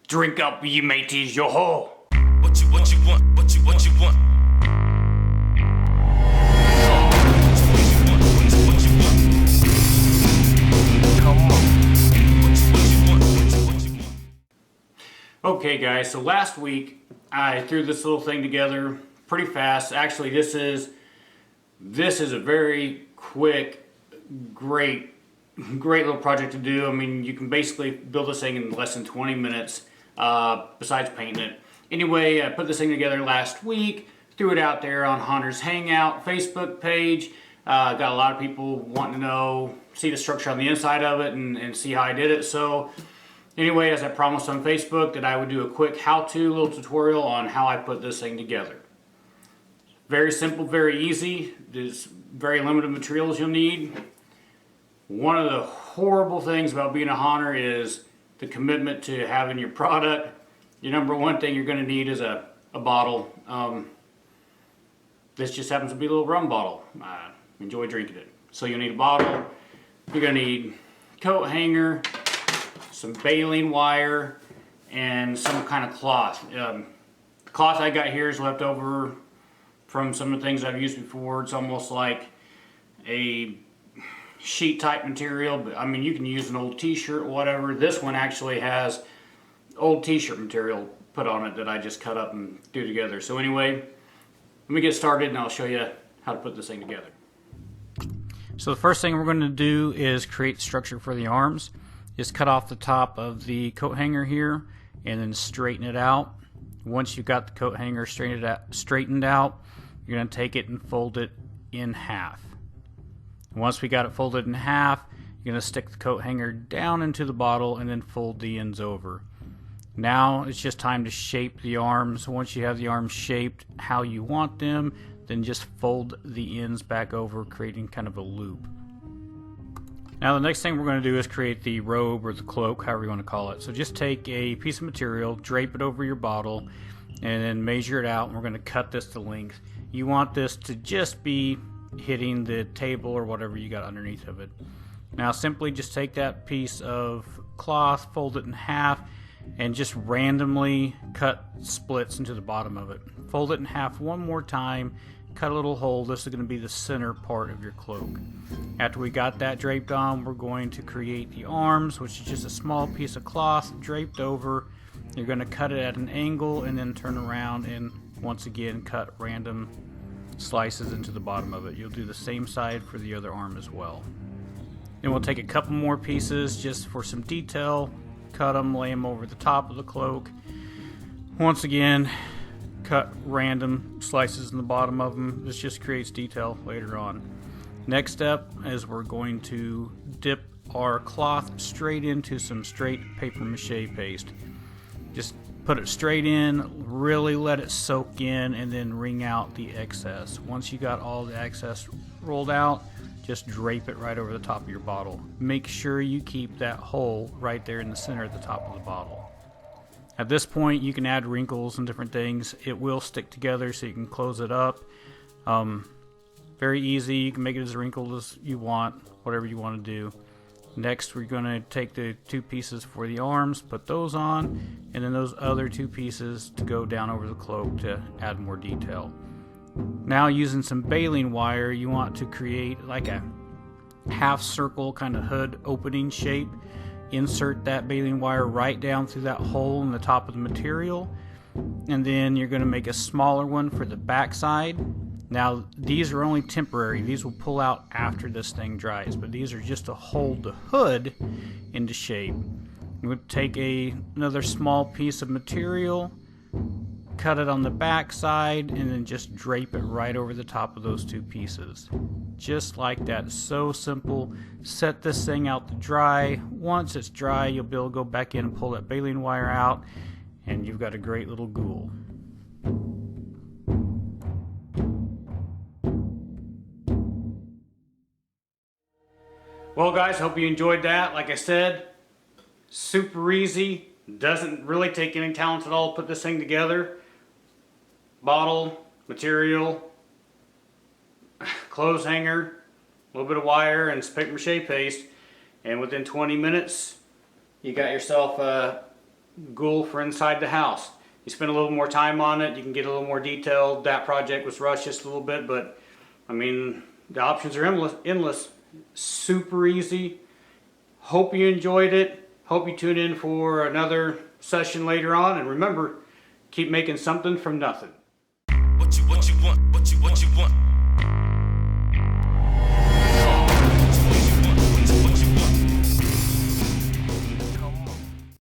Drink up, you mateys, yo ho! What you want, what you want. Okay guys, so last week I threw this little thing together pretty fast. Actually, this is a very quick, great little project to do. I mean, you can basically build this thing in less than 20 minutes, besides painting it. Anyway, I put this thing together last week, threw it out there on Hunter's Hangout Facebook page. Got a lot of people wanting to know, see the structure on the inside of it and see how I did it. So anyway, as I promised on Facebook, that I would do a quick how-to little tutorial on how I put this thing together. Very simple, very easy. There's very limited materials you'll need. One of the horrible things about being a hunter is the commitment to having your product. Your number one thing you're going to need is a bottle. This just happens to be a little rum bottle. I enjoy drinking it. So you'll need a bottle. You're going to need a coat hanger, some baling wire, and some kind of cloth. The cloth I got here is left over from some of the things I've used before. It's almost like a sheet type material, but I mean, you can use an old t-shirt or whatever. This one actually has old t-shirt material put on it that I just cut up and do together. So anyway, let me get started and I'll show you how to put this thing together. So the first thing we're going to do is create structure for the arms. Just cut off the top of the coat hanger here and then straighten it out. Once you've got the coat hanger straightened out, you're going to take it and fold it in half. Once we got it folded in half, you're going to stick the coat hanger down into the bottle and then fold the ends over. Now it's just time to shape the arms. Once you have the arms shaped how you want them, then just fold the ends back over, creating kind of a loop. Now the next thing we're going to do is create the robe or the cloak, however you want to call it. So just take a piece of material, drape it over your bottle, and then measure it out, and we're going to cut this to length. You want this to just be hitting the table or whatever you got underneath of it. Now simply just take that piece of cloth, fold it in half, and just randomly cut splits into the bottom of it. Fold it in half one more time, cut a little hole. This is going to be the center part of your cloak. After we got that draped on, we're going to create the arms, which is just a small piece of cloth draped over. You're going to cut it at an angle and then turn around and once again cut random slices into the bottom of it. You'll do the same side for the other arm as well. Then we'll take a couple more pieces just for some detail, cut them, lay them over the top of the cloak. Once again, cut random slices in the bottom of them. This just creates detail later on. Next step is we're going to dip our cloth straight into some straight paper mache paste. Just put it straight in, really let it soak in, and then wring out the excess. Once you got all the excess rolled out, just drape it right over the top of your bottle. Make sure you keep that hole right there in the center at the top of the bottle. At this point, you can add wrinkles and different things. It will stick together so you can close it up. Very easy. You can make it as wrinkled as you want, whatever you want to do. Next, we're going to take the two pieces for the arms, put those on, and then those other two pieces to go down over the cloak to add more detail. Now, using some baling wire, you want to create like a half circle kind of hood opening shape. Insert that baling wire right down through that hole in the top of the material, and then you're going to make a smaller one for the back side. Now these are only temporary. These will pull out after this thing dries, but these are just to hold the hood into shape. We'll take another small piece of material, cut it on the back side, and then just drape it right over the top of those two pieces. Just like that. So simple. Set this thing out to dry. Once it's dry, you'll be able to go back in and pull that baling wire out, and you've got a great little ghoul. Well guys, hope you enjoyed that. Like I said, super easy. Doesn't really take any talent at all to put this thing together. Bottle, material, clothes hanger, a little bit of wire, and some paper mache paste. And within 20 minutes, you got yourself a ghoul for inside the house. You spend a little more time on it, you can get a little more detailed. That project was rushed just a little bit, but I mean, the options are endless. Super easy. Hope you enjoyed it. Hope you tune in for another session later on. And remember, keep making something from nothing. What you want?